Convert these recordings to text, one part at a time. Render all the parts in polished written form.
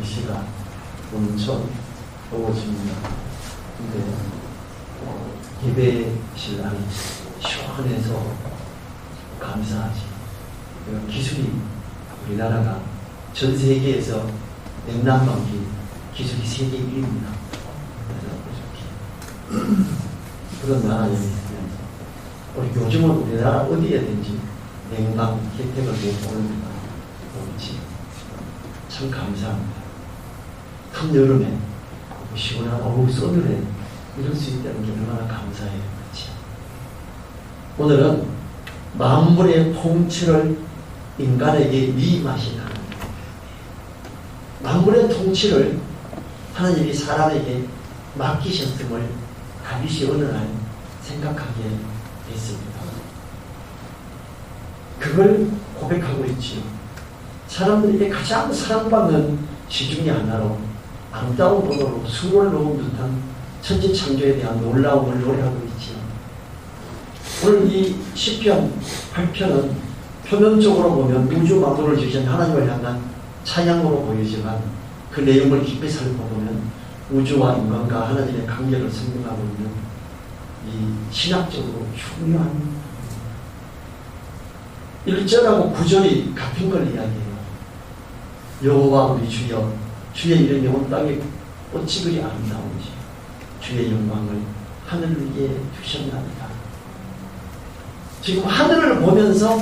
날씨가 온천 더워집니다. 근데 예배실 안이 시원해서 감사하지. 기술이 우리나라가 전 세계에서 냉난방기 기술이 세계 1위입니다. 그런 나라에 있으면서 우리 요즘은 우리나라 어디에든지 냉방 혜택을 못 보는 데가 없지. 참 감사합니다. 한여름에 시원한 어묵 소주에 이럴 수 있다는 게 얼마나 감사해요. 그렇지? 오늘은 만물의 통치를 인간에게 위임하신 하나님. 만물의 통치를 하나님이 사람에게 맡기셨음을 다윗이 어느 날 생각하게 됐습니다. 그걸 고백하고 있지요. 사람들에게 가장 사랑받는 시 중에 하나로 아름다운 언어로 수를 놓은 듯한 천지창조에 대한 놀라움을 노래하고 있지요. 오늘 이 시편 8편은 표면적으로 보면 우주 만물을 지으신 하나님을 향한 찬양으로 보이지만 그 내용을 깊이 살펴보면 우주와 인간과 하나님의 관계를 설명하고 있는 이 신학적으로 중요한 1절하고 9절이 같은 걸 이야기해요. 여호와 우리 주여 주의 이름이 온 땅에 어찌 그리 아름다운지 주의 영광을 하늘 위에 두셨나이다. 지금 하늘을 보면서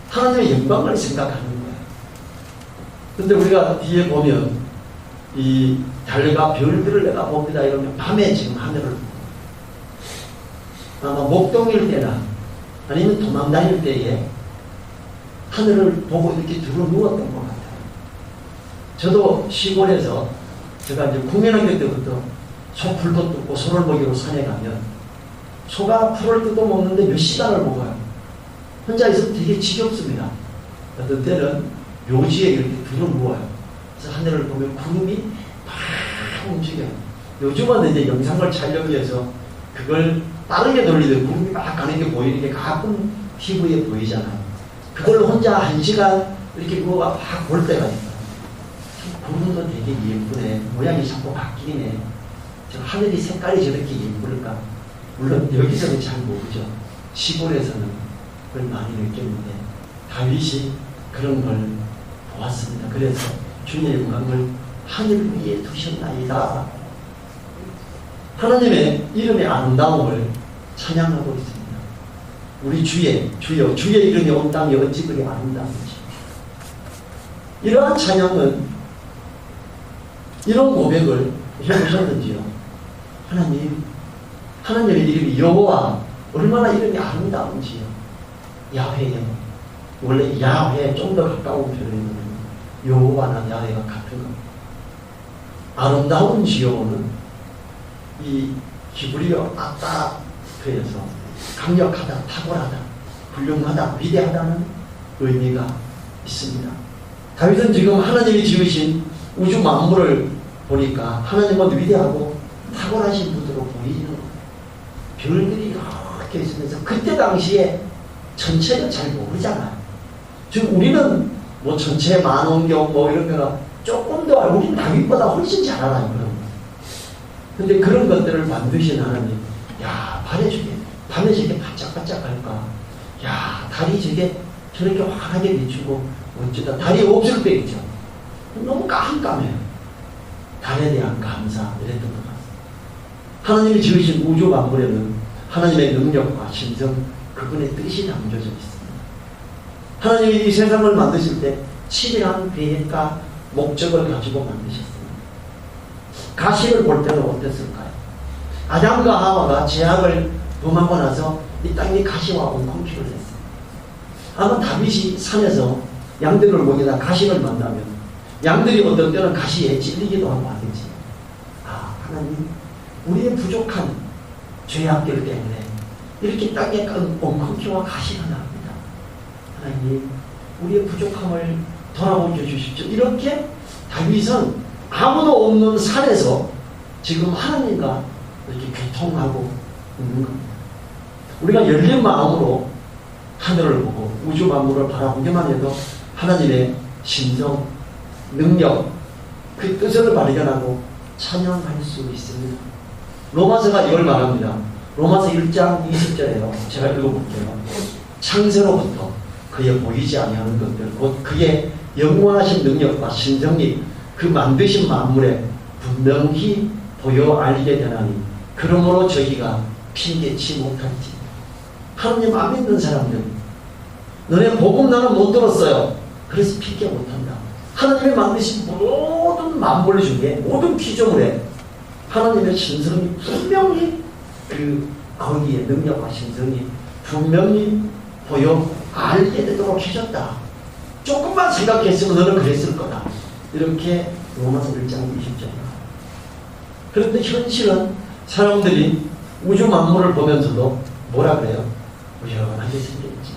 하나님의 영광을 생각하는 거예요. 그런데 우리가 뒤에 보면 이 달과 별들을 내가 봅니다 이러면 밤에 지금 하늘을 보고 아마 목동일 때나 아니면 도망 다닐 때에 하늘을 보고 이렇게 들어 누웠던 것 같아요. 저도 시골에서 제가 이제 국민학교 때부터 소 풀도 뜯고 소를 먹이러 산에 가면 소가 풀을 뜯어 먹는데 몇 시간을 먹어요. 혼자 있으면 되게 지겹습니다. 어떤 때는 묘지에 이렇게 들어 누워요. 그래서 하늘을 보면 구름이 막 움직여요. 요즘은 이제 영상을 촬영하기 위해서 그걸 빠르게 돌리면 구름이 막 가는 게 보이는 게 가끔 TV에 보이잖아요. 그걸 혼자 1시간 이렇게 누워가 막 볼 때가 있어요. 구름도 되게 예쁘네. 모양이 자꾸 바뀌네. 저 하늘이 색깔이 저렇게 예쁠까? 물론 여기서는 잘 모르죠. 시골에서는 그걸 많이 느꼈는데 다윗이 그런 걸 보았습니다. 그래서 주의 영광을 하늘 위에 두셨나이다. 하나님의 이름의 아름다움을 찬양하고 있습니다. 우리 주여 주의 이름이 온 땅에 어찌 그리 아름다운지. 이러한 찬양은 이런 고백을 해보셨는지요? 하나님의 이름이 여호와 얼마나 이름이 아름다운지요. 야훼요. 원래 야훼 좀 더 가까운 표현이거든요. 여호와나 야훼가 같은 겁니다. 아름다운 지요는 이 히브리어 아따프에서 강력하다, 탁월하다, 훌륭하다, 위대하다는 의미가 있습니다. 다윗은 지금 하나님이 지으신 우주 만물을 보니까 하나님은 위대하고 탁월하신 분으로 보이는 거예요. 별들이 이렇게 있으면서 그때 당시에 전체는 잘 모르잖아요. 지금 우리는 뭐 전체 만원경 뭐 이런 거가 조금 더 알고 우리는 다윗보다 훨씬 잘 알아요. 그런 거. 근데 그런 것들을 만드신 하나님, 야, 밤에 저게 반짝반짝할까? 야, 달이 저렇게 환하게 비추고 어쩌다 달이 없을 때 있죠. 너무 깜깜해요. 달에 대한 감사 이랬던 것 같습니다. 하나님이 지으신 우주 만물에는 하나님의 능력과 신성, 그분의 뜻이 담겨져 있습니다. 하나님이 이 세상을 만드실 때 치밀한 계획과 목적을 가지고 만드셨습니다. 가시를 볼 때는 어땠을까요? 아담과 하와가 죄악을 범하고 나서 이 땅이 가시와 엉겅퀴를 했어요. 아마 다윗이 산에서 양들을 먹이다 가시를 만나면 양들이 어떤 때는 가시에 찔리기도 하고 하겠지. 아, 하나님, 우리의 부족한 죄악들 때문에 이렇게 땅에 엉겅퀴와 가시가 납니다. 하나님, 우리의 부족함을 돌아보게 주십시오. 이렇게 다윗은 아무도 없는 산에서 지금 하나님과 이렇게 교통하고 있는 겁니다. 우리가 열린 마음으로 하늘을 보고 우주 만물을 바라보기만 해도 하나님의 신성, 능력, 그 뜻을 발견하고 찬양할 수 있습니다. 로마서가 이걸 말합니다. 로마서 1장 20절에요. 제가 읽어볼게요. 창세로부터 그의 보이지 아니하는 것들 곧 그의 영원하신 능력과 신정리 그 만드신 만물에 분명히 보여 알리게 되나니 그러므로 저희가 핑계치 못할지. 하나님 안 믿는 사람들 너네 복음 나는 못 들었어요. 그래서 핑계 못한다. 하나님이 만드신 모든 만물 중에 모든 피조물에 하나님의 신성이 분명히 그 거기에 능력과 신성이 분명히 보여 알게 되도록 해줬다. 조금만 생각했으면 너는 그랬을 거다. 이렇게 로마서 1장 20절입니다. 그런데 현실은 사람들이 우주 만물을 보면서도 뭐라 그래요? 여러하게 생겼지.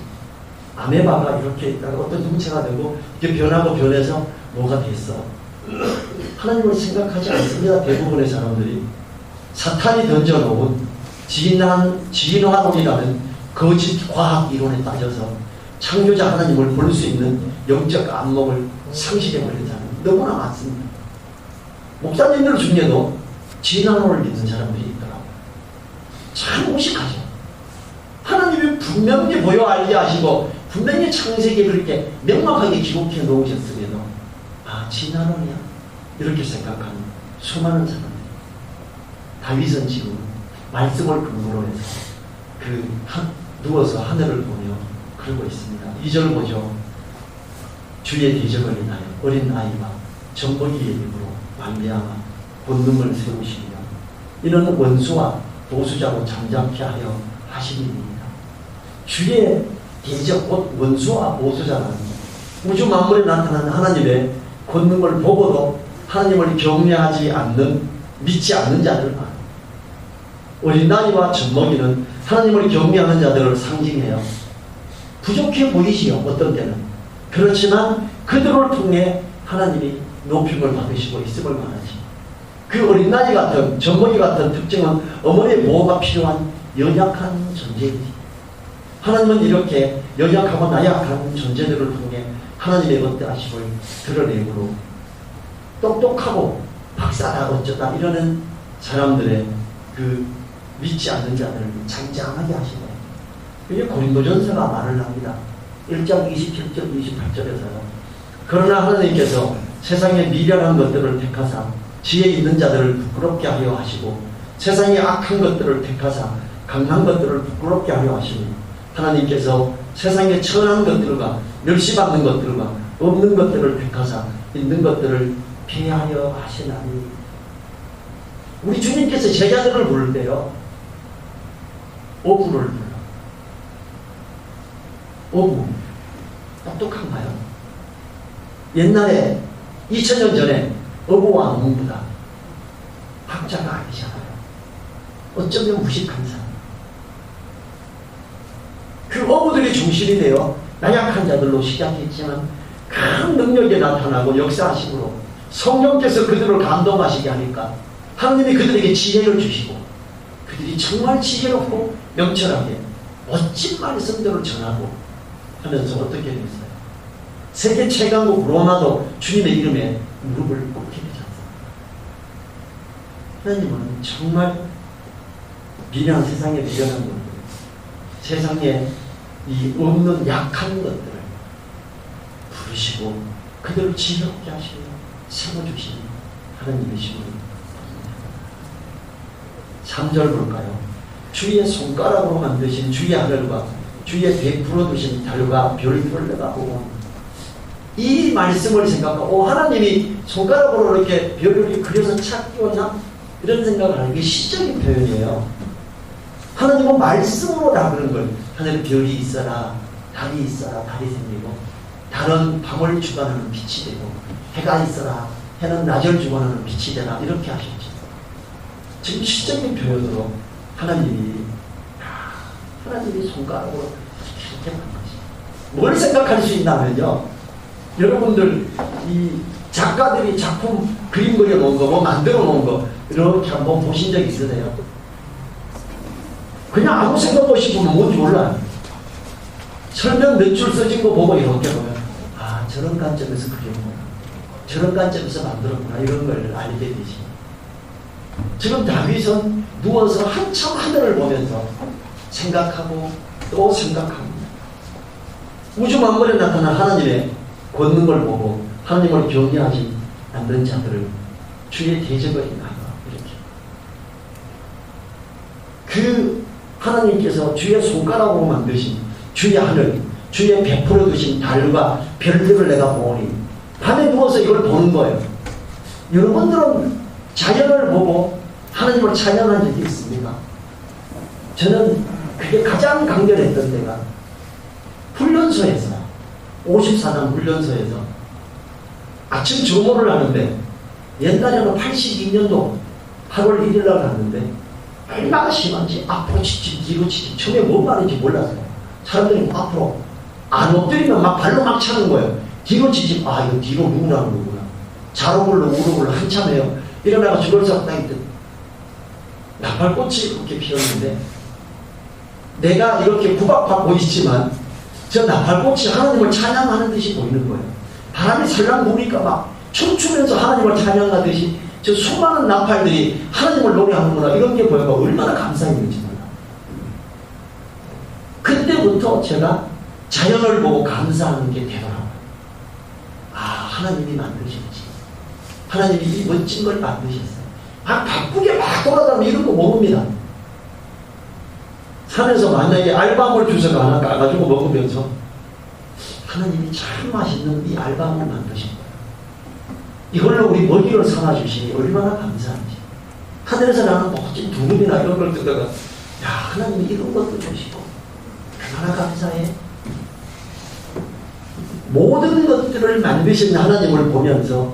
아메바가 이렇게 있다가 어떤 형체가 되고 이게 변하고 변해서 뭐가 됐어. 하나님을 생각하지 않습니다. 대부분의 사람들이. 사탄이 던져놓은 진화론이라는 거짓 과학 이론에 따져서 창조자 하나님을 볼 수 있는 영적 안목을 상실해버린 사람 너무나 많습니다. 목사님들 중에도 진화론을 믿는 사람들이 있더라고요. 참 무식하죠. 하나님이 분명히 보여 알게 하시고 분명히 창세기에 그렇게 명확하게 기록해 놓으셨음에도 진화론이야 이렇게 생각하는 수많은 사람들. 다윗은 지금 말씀을 근거로 해서 누워서 하늘을 보며 그러고 있습니다. 2절 보죠. 주의 대적을 인하여 어린 아이와 젖먹이의 입으로 말미암아 권능을 세우시며 이는 원수와 보수자로 잠잠케 하여 하시니입니다. 주의 대적 곧 원수와 보수자는 우주 만물에 나타나는 하나님의 권능을 보고도 하나님을 경외하지 않는 믿지 않는 자들만. 어린아이와 젖먹이는 하나님을 경외하는 자들을 상징해요. 부족해 보이지요. 어떤 때는. 그렇지만 그들을 통해 하나님이 높임을 받으시고 있음을 말하지. 그 어린아이 같은 젖먹이 같은 특징은 어머니의 보호가 필요한 연약한 존재이지. 하나님은 이렇게 연약하고 나약한 존재들을 통해 하나님의 어떠하심을 드러내므로 똑똑하고 박사다 어쩌다 이러는 사람들의 그 믿지 않는 자들을 장장하게 하시고 이게 고린도전서가 말을 합니다. 1장 27절 28절에서요. 그러나 하나님께서 세상의 미련한 것들을 택하사 지혜 있는 자들을 부끄럽게 하려 하시고 세상의 악한 것들을 택하사 강한 것들을 부끄럽게 하려 하시니 하나님께서 세상의 천한 것들과 멸시받는 것들과 없는 것들을 택하사 있는 것들을 폐하려 하시나니. 우리 주님께서 제자들을 부를 때요 어부를 불러. 어부 똑똑한가요? 옛날에 2000년 전에 어부와 농부다. 학자가 아니잖아요. 어쩌면 무식한 사람. 그 어부들이 중심이 되어 나약한 자들로 시작했지만 큰 능력에 나타나고 역사하심으로 성령께서 그들을 감동하시게 하니까 하나님이 그들에게 지혜를 주시고 그들이 정말 지혜롭고 명철하게 멋진 말씀들을 전하고 하면서 어떻게 됐어요? 세계 최강국 로마도 주님의 이름에 무릎을 꿇게 되셨어요. 하나님은 정말 미련한 세상에 미련한 것들, 세상에 이 없는 약한 것들을 부르시고 그들을 지혜롭게 하시고 세워주시는 하나님이시고 3절 볼까요? 주의 손가락으로 만드신 주의 하늘과 주의 베풀어 두신 달과 별들레가 보고 이 말씀을 생각하고 하나님이 손가락으로 이렇게 별을 그려서 착 끼웠나? 이런 생각을 하는 게 시적인 표현이에요. 하나님은 말씀으로 다 그런 걸. 하늘에 별이 있어라, 달이 있어라, 달이 생기고 달은 밤을 주관하는 빛이 되고 해가 있어라, 해는 낮을 주관하는 빛이 되라 이렇게 하셨죠. 지금 시적인 표현으로 하나님이 손가락으로 이렇게 한 것이. 뭘 생각할 수 있냐면요. 여러분들 이 작가들이 작품 그림 그려 놓은 거, 뭐 만들어 놓은 거 이렇게 한번 보신 적 있으세요? 그냥 아무 생각 없이 보면 뭔지 몰라요. 설명 몇 줄 써진 거 보고 이렇게 보면 저런 관점에서 그려보구나. 저런 관점에서 만들었구나 이런 걸 알게 되지. 지금 다윗은 누워서 한참 하늘을 보면서 생각하고 또 생각합니다. 우주 만물에 나타난 하나님의 걷는 걸 보고 하나님을 경외하지 않는 자들을 주의 대적을 인하여 이렇게 그 하나님께서 주의 손가락으로 만드신 주의 하늘, 주의 베풀어 두신 달과 별들을 내가 보니 밤에 누워서 이걸 보는 거예요. 여러분들은 자연을 보고 하나님을 찬양한 적이 있습니까? 저는 그게 가장 강렬했던 때가 훈련소에서 54단 훈련소에서 아침 조모를 하는데 옛날에는 82년도 8월 1일 날 갔는데 얼마나 심한지 앞으로 치지 뒤로 치지 처음에 뭔 말인지 몰랐어요. 사람들이 앞으로 안 엎드리면 막 발로 막 차는 거예요. 뒤로 치지 아 이거 뒤로 누구라는 거구나. 좌로굴로 우로굴로 한참 해요. 일어나가 줄을 서고 딱 있던 나팔꽃이 그렇게 피었는데 내가 이렇게 구박받고 있지만 저 나팔꽃이 하나님을 찬양하는 듯이 보이는 거예요. 바람이 살랑 부니까 막 춤추면서 하나님을 찬양하듯이 저 수많은 나팔들이 하나님을 노래하는구나 이런 게 보여가 얼마나 감사했는지 몰라. 그때부터 제가 자연을 보고 감사하는 게 되더라고요. 아 하나님이 만드셨지. 하나님이 이 멋진 걸 만드셨어요. 아 바쁘게 막 돌아다니면 이런 거 모릅니다. 산에서 만약에 알밤을 주워가 하나 까가지고 먹으면서 하나님이 참 맛있는 이 알밤을 만드신 거예요. 이걸로 우리 먹이를 삼아주시니 얼마나 감사한지. 하늘에서 나는 멋진 두릅이나 이런 걸 뜯다가 야 하나님이 이런 것도 주시고 얼마나 감사해. 모든 것들을 만드신 하나님을 보면서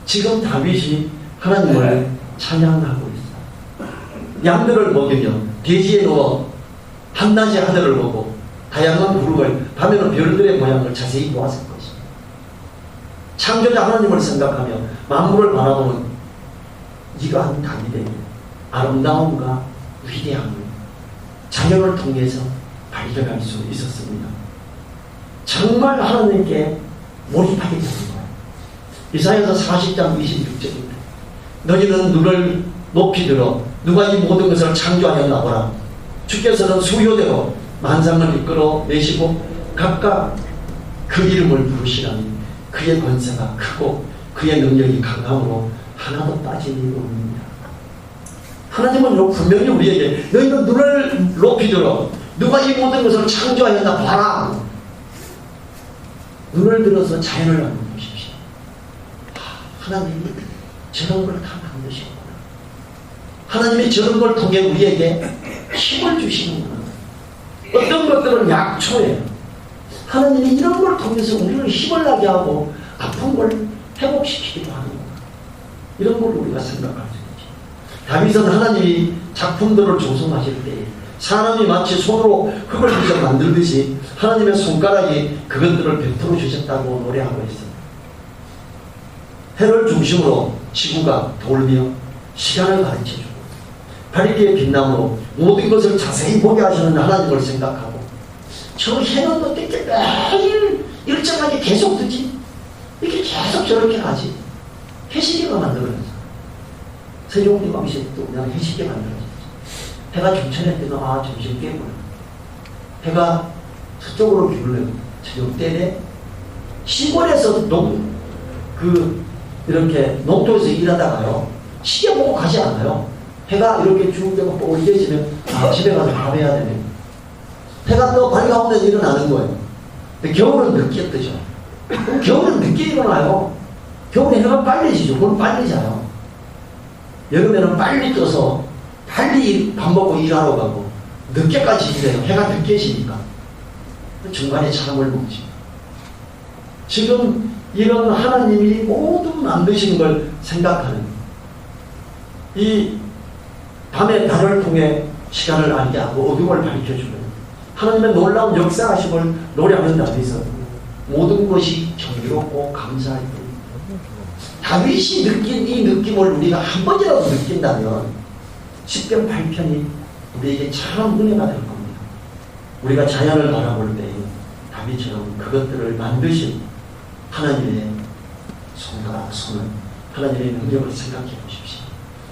지금 다윗이 하나님을 찬양하고 있어. 양들을 먹이며 돼지에 누워 한낮에 하늘을 보고 다양한 구름을 밤에는 별들의 모양을 자세히 보았을 것입니다. 창조자 하나님을 생각하며 만물을 바라보는 이러한 다윗에게 아름다움과 위대함을 자연을 통해서 발견할 수 있었습니다. 정말 하나님께 몰입하게 되는 거예요. 이사야서 40장 26절입니다. 너희는 눈을 높이 들어 누가 이 모든 것을 창조하였나 보라. 주께서는 수요대로 만상을 이끌어 내시고 각각 그 이름을 부르시라니 그의 권세가 크고 그의 능력이 강함으로 하나도 빠짐이 없느니라. 하나님은 분명히 우리에게 너희는 눈을 높이 들어 누가 이 모든 것을 창조하였나 봐라. 눈을 들어서 자연을 한번 보십시오. 하나님이 저런 걸 다 만드시는구나. 하나님이 저런 걸 통해 우리에게 힘을 주시는구나. 어떤 것들은 약초예요. 하나님이 이런 걸 통해서 우리를 힘을 나게 하고 아픈 걸 회복시키기도 하는구나. 이런 걸 우리가 생각할 수 있죠. 다윗은 하나님이 작품들을 조성하실 때 사람이 마치 손으로 흙을 빚어 만들듯이 하나님의 손가락이 그것들을 베풀어 주셨다고 노래하고 있습니다. 해를 중심으로 지구가 돌며 시간을 가르쳐주고 밝게 빛남으로 모든 것을 자세히 보게 하시는 하나님을 생각하고 저 해는 어떻게 매일 일정하게 계속 뜨지? 이렇게 계속 저렇게 하지? 해시계가 만들어졌어. 세종대왕시도 그냥 해시계 만들어졌어. 해가 중천에 뜨면 아 점심 깨구나. 해가 서쪽으로 기울면 저녁 때에 시골에서 이렇게 농토에서 일하다가요 시계 보고 가지 않아요. 해가 이렇게 쭉 되고 뽀리해지면 아 집에 가서 밥 해야 되네. 해가 또 밝아오면 일어나는 거예요. 근데 겨울은 늦게 뜨죠. 그럼 겨울은 늦게 일어나요. 겨울에 해가 빨리 지죠. 그럼 빨리 자요. 여름에는 빨리 떠서 빨리 밥 먹고 일하러 가고 늦게까지 일해요. 해가 늦게 지니까. 중간에 잠을 먹지. 지금 이런 하나님이 모든 만드신 걸 생각하는 이 밤에 달을 통해 시간을 알게 하고 어둠을 밝혀주는 하나님의 놀라운 역사하심을 노래하는 다윗은 모든 것이 정의롭고 감사할 뿐. 다윗이 느낀 이 느낌을 우리가 한 번이라도 느낀다면 10편 8편이 우리에게 참 은혜가 될 겁니다. 우리가 자연을 바라볼 때 다윗처럼 그것들을 만드신 하나님의 손가락, 손을 하나님의 능력을 생각해 보십시오.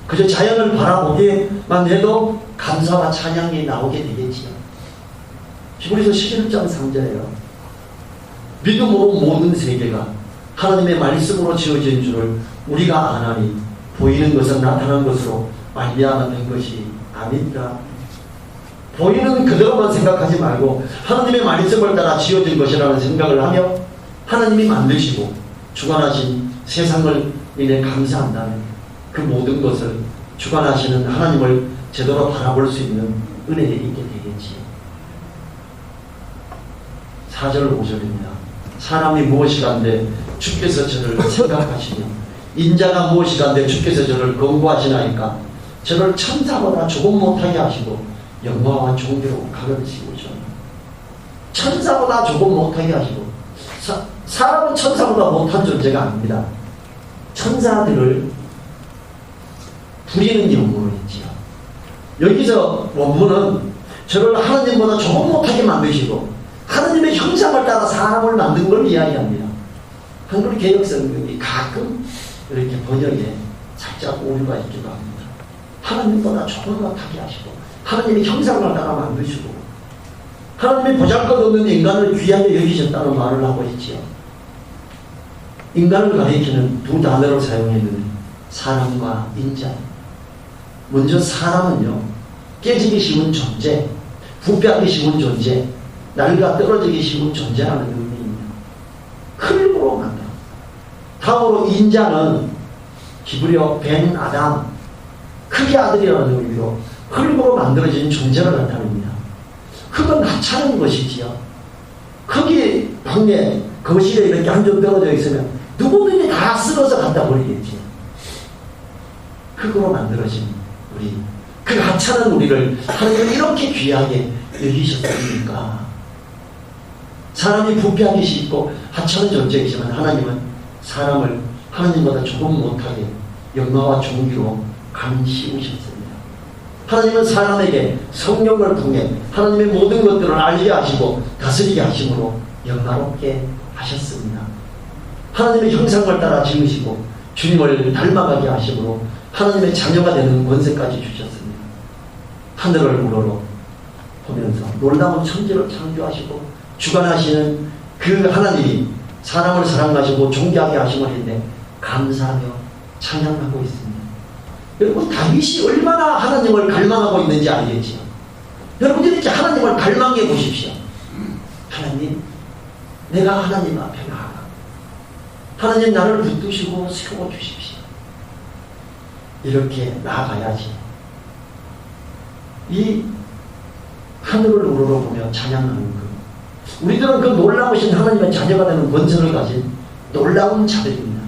그저 자연을 바라보기만 해도 감사와 찬양이 나오게 되겠지요. 히브리서 11장 3절에요. 믿음으로 모든 세계가 하나님의 말씀으로 지어진 줄을 우리가 아나니 보이는 것은 나타난 것으로 말미암아 된 것이 아닙니다. 보이는 그대로만 생각하지 말고 하나님의 말씀을 따라 지어진 것이라는 생각을 하며 하나님이 만드시고 주관하신 세상을 인해 감사한다면 그 모든 것을 주관하시는 하나님을 제대로 바라볼 수 있는 은혜에 있게 되겠지요. 4절 5절입니다. 사람이 무엇이간데 주께서 저를 생각하시며 인자가 무엇이간데 주께서 저를 권고하시나이까. 저를 천사보다 조금 못하게 하시고 영광과 존귀로 가르치시고 천사보다 조금 못하게 하시고 사람은 천사보다 못한 존재가 아닙니다. 천사들을 부리는 영으로 있지요. 여기서 원문은 저를 하나님보다 조금 못하게 만드시고 하나님의 형상을 따라 사람을 만든 걸 이야기합니다. 한글 개혁성경이 가끔 이렇게 번역에 살짝 오류가 있기도 합니다. 하나님보다 조금 못하게 하시고 하나님의 형상을 따라 만드시고 하나님이 보잘것없는 인간을 귀하게 여기셨다는 말을 하고 있지요. 인간을 가리키는 두 단어를 사용했는데 사람과 인자. 먼저 사람은요, 깨지기 쉬운 존재, 부패하기 쉬운 존재, 날과 떨어지기 쉬운 존재라는 의미입니다. 흙으로 만들어. 다음으로 인자는 히브리어 벤 아담, 흙의 아들이라는 의미로 흙으로 만들어진 존재를 나타냅니다. 흙은 하찮은 것이지요. 흙이 방에 거실에 이렇게 한 점 떨어져 있으면 누구든지 다 쓸어서 갖다 버리겠지요. 흙으로 만들어진 우리, 그 하찮은 우리를 하나님은 이렇게 귀하게 여기셨습니까? 사람이 부패하기 쉽고 하찮은 존재이지만 하나님은 사람을 하나님보다 조금 못하게 영광과 존귀로 감시우셨습니다. 하나님은 사람에게 성령을 통해 하나님의 모든 것들을 알게 하시고 다스리게 하심으로 영광롭게 하셨습니다. 하나님의 형상을 따라 지으시고 주님을 닮아가게 하심으로 하나님의 자녀가 되는 권세까지 주셨습니다. 하늘을 우러러 보면서 놀라운 천지를 창조하시고 주관하시는 그 하나님이 사람을 사랑하시고 존귀하게 하심을 했는데 감사하며 찬양하고 있습니다. 여러분, 다윗이 얼마나 하나님을 갈망하고 있는지 알겠지요? 여러분들이 이렇게 하나님을 갈망해 보십시오. 하나님, 내가 하나님 앞에 나아가 하나님 나를 붙드시고 세워주십시오. 이렇게 나아가야지. 이 하늘을 우러러보며 찬양하는 것, 우리들은 그 놀라우신 하나님의 자녀가 되는 권세를 가진 놀라운 자들입니다.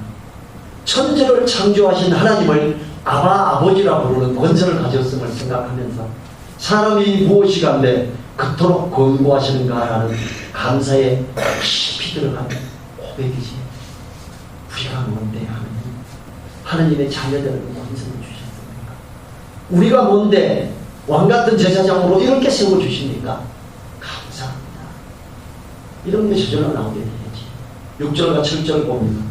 천지를 창조하신 하나님을 아바 아버지라 부르는 권세를 가졌음을 생각하면서 사람이 무엇이간데 그토록 권고하시는가라는 감사에 깊이 들어간 고백이지. 우리가 뭔데 하나님의 자녀들을 권세를 주셨습니까? 우리가 뭔데 왕같은 제사장으로 이렇게 세워주십니까? 감사합니다. 이런 게 저절로 나오게 되겠지. 6절과 7절 봅니다.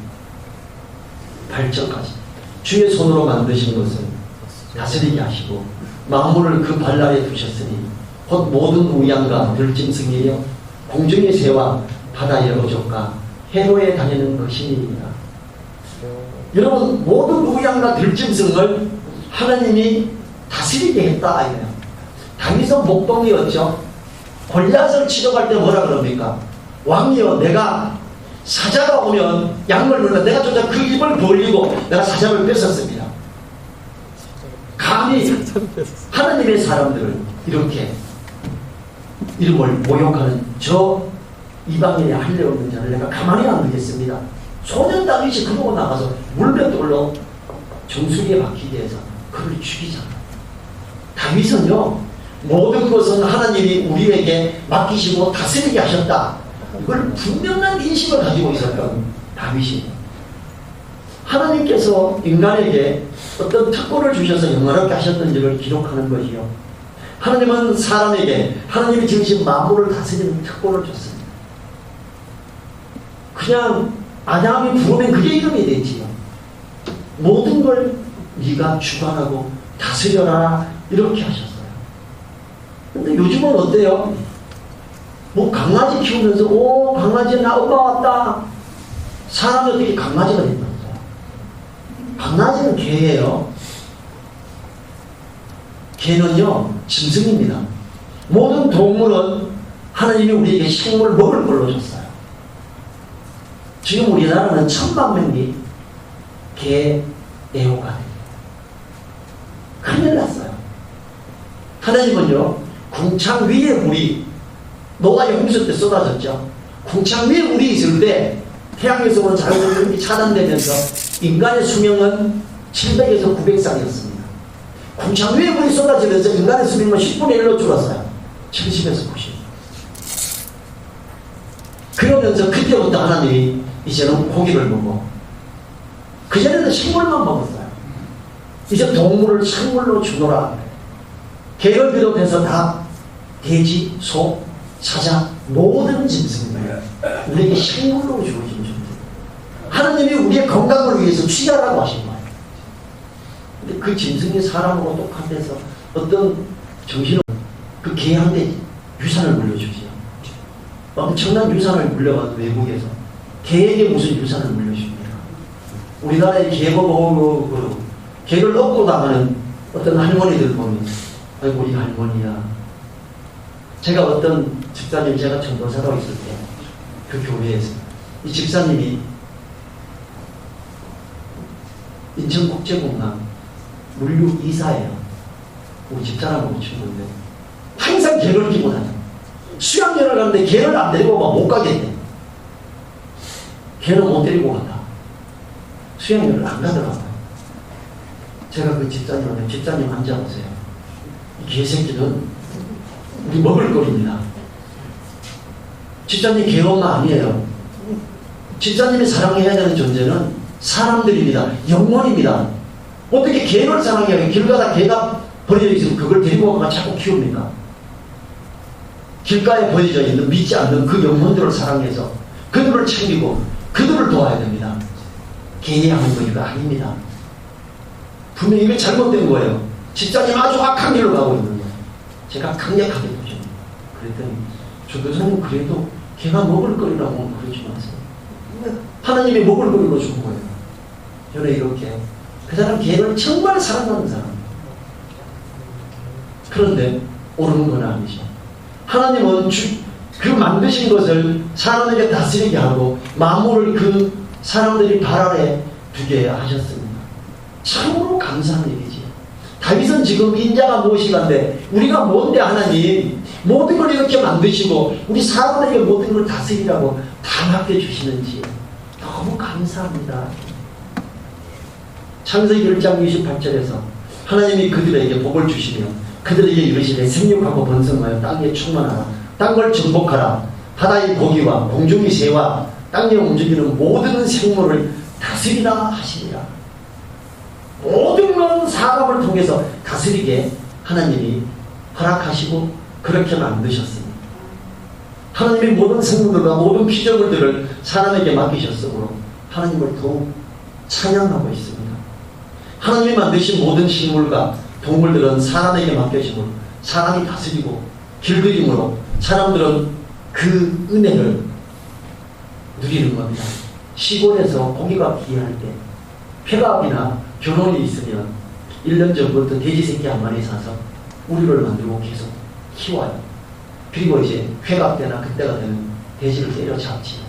8절까지 주의 손으로 만드신 것은 다스리게 하시고 만물을 그 발날에 두셨으니 곧 모든 우양과 들짐승이여 공중의 새와 바다의 어족과 해로에 다니는 것이니이다. 여러분, 모든 우양과 들짐승을 하나님이 다스리게 했다 이거예요. 다윗은 목동이었죠. 골리앗을 치러 갈 때 뭐라 그럽니까? 왕이여, 내가 사자가 오면 양을 물면 내가 쫓아 그 입을 벌리고 내가 사자를 뺏었습니다. 감히 하나님의 사람들을 이렇게 이름을 모욕하는 저 이방인의 할례 없는 자를 내가 가만히 안 두겠습니다. 소년 다윗이 그러고 나가서 물맷돌로 정수리에 박히게 해서 그를 죽이잖아. 다윗은요, 모든 것은 하나님이 우리에게 맡기시고 다스리게 하셨다, 이걸 분명한 인식을 가지고 있었던 다윗이 하나님께서 인간에게 어떤 특권을 주셔서 영원하게 하셨는지를 기록하는 것이요, 하나님은 사람에게 하나님이 지으신 만물을 다스리는 특권을 줬습니다. 그냥 아담이 부르면 그게 이름이 되지요. 모든 걸 네가 주관하고 다스려라 이렇게 하셨어요. 근데 요즘은 어때요? 뭐 강아지 키우면서 오 강아지 나 엄마 왔다. 사람이 어떻게 강아지가 됐다고요? 강아지는 개예요. 개는요 짐승입니다. 모든 동물은 하나님이 우리에게 식물을 먹을 걸로 줬어요. 지금 우리나라는 1000만 명이 개 애호가 됩니다. 큰일 났어요. 하나님은요 궁창 위에 물이 노아의 홍수 때 쏟아졌죠. 궁창 위에 물이 있을 때 태양에서 오는 자연이 차단되면서 인간의 수명은 700에서 900살이었습니다. 궁창 위에 물이 쏟아지면서 인간의 수명은 10분의 1로 줄었어요. 70에서 90. 그러면서 그때부터 하나님이 이제는 고기를 먹어. 그전에는 식물만 먹었어요. 이제 동물을 식물로 주노라. 개를 비롯해서 다 돼지, 소, 사자 모든 짐승들 우리에게 식물로 주어진 존재. 하나님이 우리의 건강을 위해서 취하라고 하신 거예요. 근데 그 짐승이 사람하고 똑같아서 어떤 정신을 그 개한테 유산을 물려주지요. 엄청난 유산을 물려가지고 외국에서 개에게 무슨 유산을 물려줍니까? 우리나라의 개보고 개를 얻고 나가는 어떤 할머니들 보면 아이고 우리 할머니야. 제가 어떤 집사님 제가 전도사로 있을 때 그 교회에서 이 집사님이 인천국제공항 물류 이사예요. 우리 집사람하고 친구인데 항상 개를 끼고 다녀. 수양여행을 가는데 개를 안 데리고 못 가겠대. 개는 못 데리고 간다. 수양여행을 안 가더라고요. 제가 그 집사님한테 집사님 앉아보세요. 이 개새끼는 우리 먹을 거입니다. 집사님 개 엄마 아니에요. 집사님이 사랑해야 되는 존재는 사람들입니다. 영혼입니다. 어떻게 개를 사랑해요? 길 가다 개가 버려져 있으면 그걸 데리고 가서 자꾸 키웁니까? 길가에 버려져 있는 믿지 않는 그 영혼들을 사랑해서 그들을 챙기고 그들을 도와야 됩니다. 개의 하는 거 이거 아닙니다. 분명히 이게 잘못된 거예요. 집사님 아주 악한 길로 가고 있는 거예요. 제가 강력하게 보죠. 그랬더니 전도사님 그래도 개가 먹을 거리라고 그러지 마세요. 하나님이 먹을 거리로 준 거예요. 저는 이렇게 그 사람 개를 정말 사랑하는 사람. 그런데 옳은 건 아니죠. 하나님은 그 만드신 것을 사람에게 다스리게 하고 만물을 그 사람들이 발 아래 두게 하셨습니다. 참으로 감사한 일이지. 다윗은 지금 인자가 무엇인가인데 우리가 뭔데 하나님 모든 걸 이렇게 만드시고 우리 사람들에게 모든 걸 다스리라고 다 맡겨주시는지 너무 감사합니다. 창세기 1장 28절에서 하나님이 그들에게 복을 주시며 그들에게 이르시되 생육하고 번성하여 땅에 충만하라. 땅을 정복하라. 바다의 고기와 공중의 새와 땅에 움직이는 모든 생물을 다스리라 하시니라. 모든 건 사람을 통해서 다스리게 하나님이 허락하시고 그렇게 만드셨습니다. 하나님이 모든 생물들과 모든 피조물들을 사람에게 맡기셨으므로 하나님을 더욱 찬양하고 있습니다. 하나님이 만드신 모든 식물과 동물들은 사람에게 맡겨지므로 사람이 다스리고 길들임으로 사람들은 그 은혜를 누리는 겁니다. 시골에서 고기가 귀할 때 회갑이나 결혼이 있으면 1년 전부터 돼지 새끼 한 마리 사서 우리를 만들고 계속 키워요. 그리고 이제 회갑 때나 그때가 되면 돼지를 때려잡지요.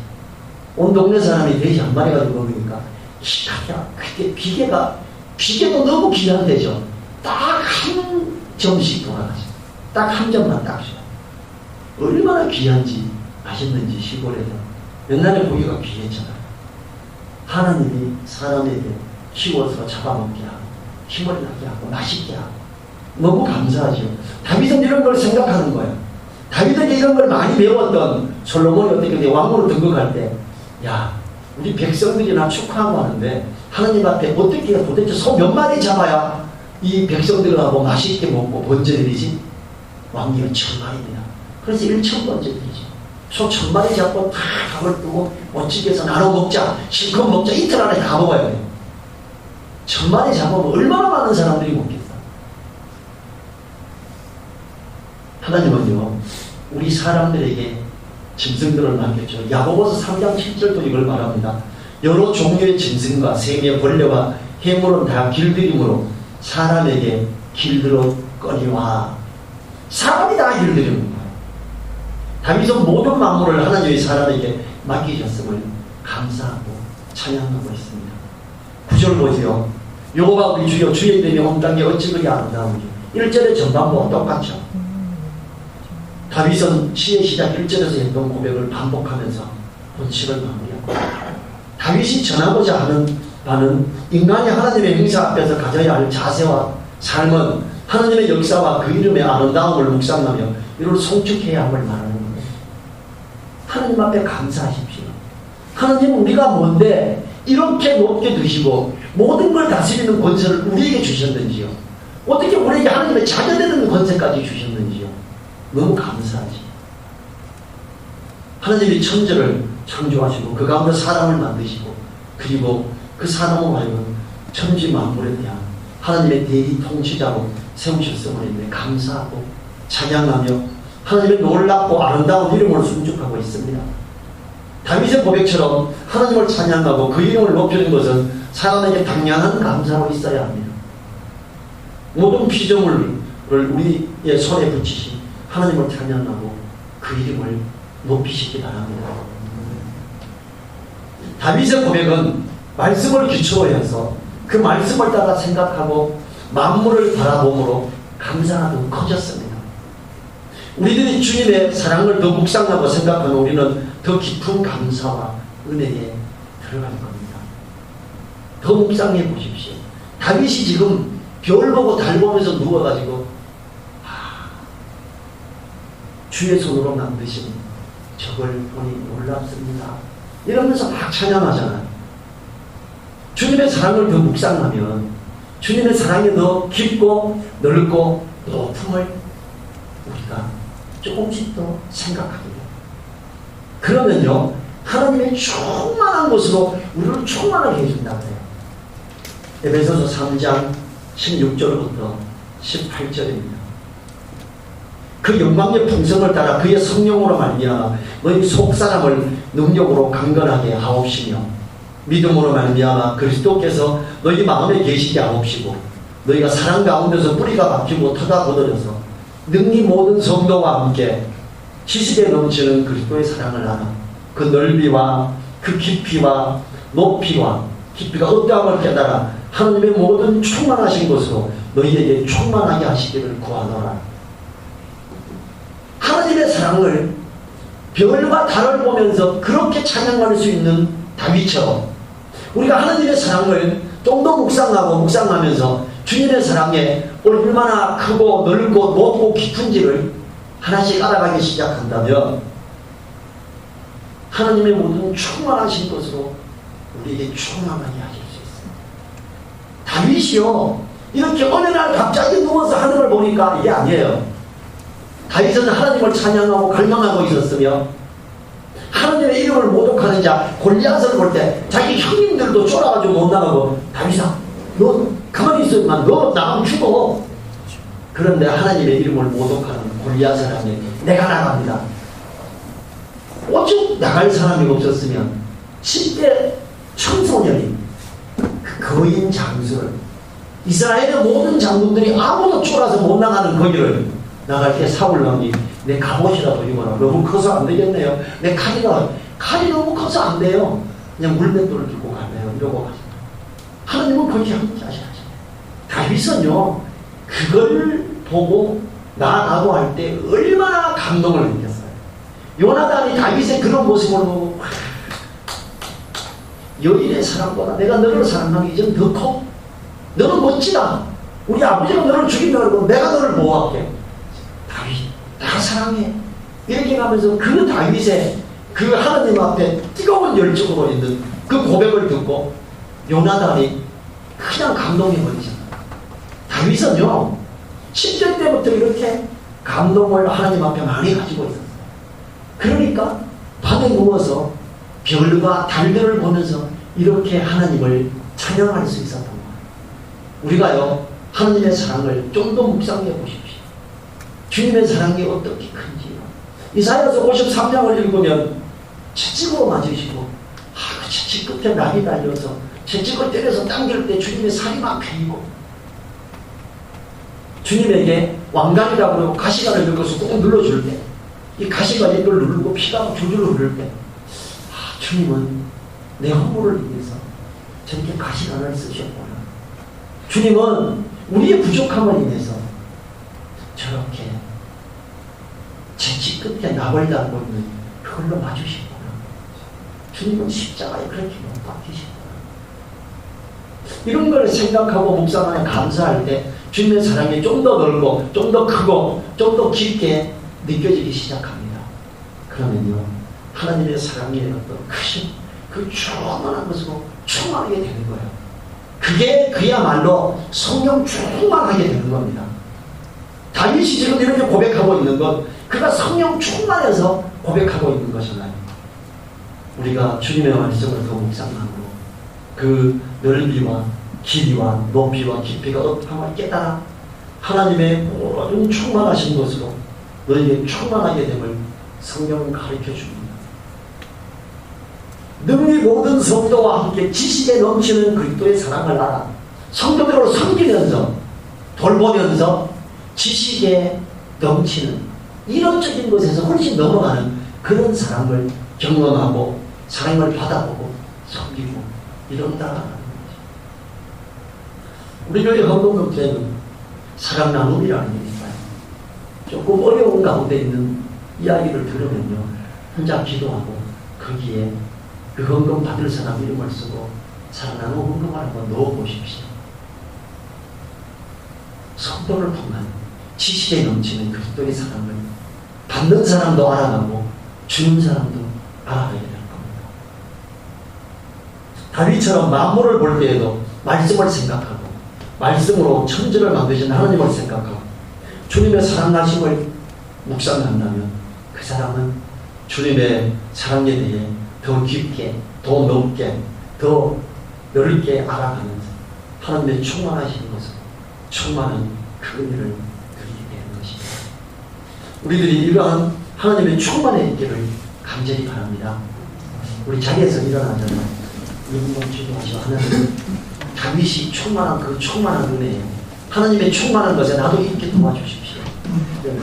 온 동네 사람이 돼지 한 마리 가지고 먹으니까 기가 그때 비계도 너무 귀한 데죠. 딱 한 점씩 돌아가죠. 딱 한 점만 딱 줘요. 얼마나 귀한지 맛있는지 시골에서 옛날에 고기가 귀했잖아요. 하나님이 사람에게 키워서 잡아먹게 하고 힘을 나게 하고 맛있게 하고 너무 감사하죠. 다윗은 이런 걸 생각하는 거예요. 다윗에게 이런 걸 많이 배웠던 솔로몬이 어떻게 왕으로 등극할 때 야 우리 백성들이나 축하하고 하는데 하나님 앞에 어떻게 도대체 소 몇 마리 잡아야 이 백성들하고 맛있게 먹고 번제드리지? 왕기가 1000마리입니다. 그래서 1000번째 드리죠. 소 1000마리 잡고 다 밥을 뜨고 멋지게 해서 나눠 먹자, 실컷 먹자, 이틀 안에 다 먹어야 돼요. 1000마리 잡으면 얼마나 많은 사람들이 먹겠어. 하나님은요, 우리 사람들에게 짐승들을 맡겼죠. 야고보서 3장 7절도 이걸 말합니다. 여러 종류의 짐승과 생의 벌레와 해물은 다 길들임으로 사람에게 길들었거니와. 사람이 다 길들입니다. 다윗은 모든 만물을 하나님의 사람에게 맡기셨음을 감사하고 찬양하고 있습니다. 9절 보세요. 여호와 우리 주여, 주의 이름이 온 땅에 어찌 그리 아름다운지. 1절의 전반부와 똑같죠. 다윗은 시의 시작 1절에서 했던 고백을 반복하면서 본식을 마무리합니다. 다윗이 전하고자 하는 바는 인간이 하나님의 행사 앞에서 가져야 할 자세와 삶은 하나님의 역사와 그 이름의 아름다움을 묵상하며 이를 송축해야 함을 말하는 거예요. 하나님 앞에 감사하십시오. 하나님은 우리가 뭔데 이렇게 높게 두시고 모든 걸 다스리는 권세를 우리에게 주셨는지요. 어떻게 우리에게 하나님의 자녀되는 권세까지 주셨는지요. 너무 감사하지. 하나님이 천지를 창조하시고 그 가운데 사람을 만드시고 그리고 그 사람을 하여금 천지 만물에 대한 하나님의 대리 통치자로 세우셨음을 감사하고 찬양하며 하나님의 놀랍고 아름다운 이름을 순축하고 있습니다. 다윗의 고백처럼 하나님을 찬양하고 그 이름을 높이는 것은 사람에게 당연한 감사로 있어야 합니다. 모든 피조물을 우리의 손에 붙이신 하나님을 찬양하고 그 이름을 높이시기 바랍니다. 다윗의 고백은 말씀을 기초로 해서 그 말씀을 따라 생각하고 만물을 바라봄으로 감사가 더 커졌습니다. 우리들이 주님의 사랑을 더 묵상하고 생각하는 우리는 더 깊은 감사와 은혜에 들어갈 겁니다. 더 묵상해 보십시오. 다윗이 지금 별 보고 달 보면서 누워가지고 주의 손으로 만드신 저걸 보니 놀랍습니다. 이러면서 막 찬양하잖아요. 주님의 사랑을 더 묵상하면 주님의 사랑이 더 깊고 넓고 높음을 우리가 조금씩 더 생각하게 돼요. 그러면요, 하나님의 충만한 것으로 우리를 충만하게 해준다고 해요. 에베소서 3장 16절부터 18절입니다. 그 영광의 풍성을 따라 그의 성령으로 말미암아 너희 속사람을 능력으로 강건하게 하옵시며 믿음으로 말미암아 그리스도께서 너희 마음에 계시게 하옵시고 너희가 사랑 가운데서 뿌리가 박히고 터가 거들어서 능히 모든 성도와 함께 지식에 넘치는 그리스도의 사랑을 알아 그 넓이와 그 깊이와 높이와 깊이가 어떠함을 깨달아 하나님의 모든 충만하신 것으로 너희에게 충만하게 하시기를 구하노라. 하나님의 사랑을 별과 달을 보면서 그렇게 찬양할 수 있는 다윗처럼 우리가 하나님의 사랑을 좀 더 묵상하면서 주님의 사랑에 얼마나 크고 넓고 높고 깊은지를 하나씩 알아가기 시작한다면 하나님의 모든 충만하신 것으로 우리에게 충만하게 하실 수 있습니다. 다윗이요, 이렇게 어느 날 갑자기 누워서 하늘을 보니까 이게 아니에요. 다윗은 하나님을 찬양하고 갈망하고 있었으며 하나님의 이름을 모독하는 자 골리앗을 볼 때 자기 형님들도 쫄아가지고 못 나가고 다윗아 너 가만히 있어만 너 나가면 죽어. 그런데 하나님의 이름을 모독하는 골리앗을 하면 내가 나갑니다. 오직 나갈 사람이 없었으면 10대 청소년이 그 거인 장수를 이스라엘의 모든 장군들이 아무도 쫄아서 못 나가는 거기를 나갈 때 사울 왕이 내 갑옷이라도 입어라. 너무 커서 안 되겠네요. 내 칼이 너무 커서 안 돼요. 그냥 물맷돌을 들고 가네요. 이러고 가죠. 하나님은 그렇게 하는지 아시죠? 다윗은요, 그걸 보고 나아가고 할 때 얼마나 감동을 느꼈어요. 요나단이 다윗의 그런 모습을 보고 여인의 사랑보다 내가 너를 사랑하기 이제는 더 커. 너는 멋지다. 우리 아버지가 너를 죽이려고 내가 너를 보호할게. 다윗, 내가 사랑해. 이렇게 가면서 그 다윗의 그 하나님 앞에 뜨거운 열정으로 있는 그 고백을 듣고 요나단이 그냥 감동해버리잖아요. 다윗은요, 10대 때부터 이렇게 감동을 하나님 앞에 많이 가지고 있었어요. 그러니까 밤에 누워서 별과 달들을 보면서 이렇게 하나님을 찬양할 수 있었던 거예요. 우리가요, 하나님의 사랑을 좀 더 묵상해 보십시오. 주님의 사랑이 어떻게 큰지요. 이사야서 53장을 읽으면 채찍으로 맞으시고, 그 채찍 끝에 낙이 달려서 채찍을 때려서 당길 때 주님의 살이 막 베이고, 주님에게 왕관이라고 그러고 가시관을 긁어서 꼭 눌러줄 때, 이 가시관이 이걸 누르고 피가 줄줄 흐를 때, 주님은 내 허물을 위해서 저렇게 가시관을 쓰셨구나. 주님은 우리의 부족함을 인해서 저렇게 채찍 끝에 낙을 달고 있는 그걸로 맞으셨구나. 주님은 십자가에 그렇게 못 박히셨구나. 이런 걸 생각하고 묵상하며 감사할 때 주님의 사랑이 좀 더 넓고 좀 더 크고 좀 더 깊게 느껴지기 시작합니다. 그러면요, 하나님의 사랑의 어떤 크신 그 충만한 것으로 충만하게 되는 거예요. 그게 그야말로 성령 충만하게 되는 겁니다. 다윗이 지금 이렇게 고백하고 있는 것, 그가 성령 충만해서 고백하고 있는 것이잖아요. 우리가 주님의 말씀을 더 묵상하고 그 넓이와 길이와 높이와 깊이가 어떠함을 깨달아 하나님의 모든 충만하신 것으로 너희에게 충만하게 됨을 성경은 가르쳐 줍니다. 능히 모든 성도와 함께 지식에 넘치는 그리스도의 사랑을 알아 성도들을 섬기면서 돌보면서 지식에 넘치는 이론적인 것에서 훨씬 넘어가는 그런 사랑을 경험하고 사랑을 받아보고 섬기고 이런다라는 거죠. 우리 교회 헌금금 때는 사랑 나눔이라는 게 있어요. 조금 어려운 가운데 있는 이야기를 들으면요, 혼자 기도하고 거기에 그 헌금 받을 사람 이름을 쓰고 사랑 나눔 헌금을 한번 넣어보십시오. 성도를 통한 지식에 넘치는 그리스도의 사랑을 받는 사람도 알아가고 주는 사람도 알아가게 될 겁니다. 다윗처럼 만물을 볼 때에도 말씀을 생각하고 말씀으로 천지를 만드신 하나님을 생각하고 주님의 사랑하심을 묵상한다면 그 사람은 주님의 사랑에 대해 더 깊게, 더 높게, 더 넓게 알아가면서 하나님의 충만하신 것으로 충만한 그 은혜를 누리게 되는 것입니다. 우리들이 이러한 하나님의 충만의 있기를 간절히 바랍니다. 우리 자리에서 일어나자면 이분만 기도하시고 하나님, 다윗이 충만한 그 충만한 은혜에 하나님의 충만한 것에 나도 있게 도와주십시오. 네.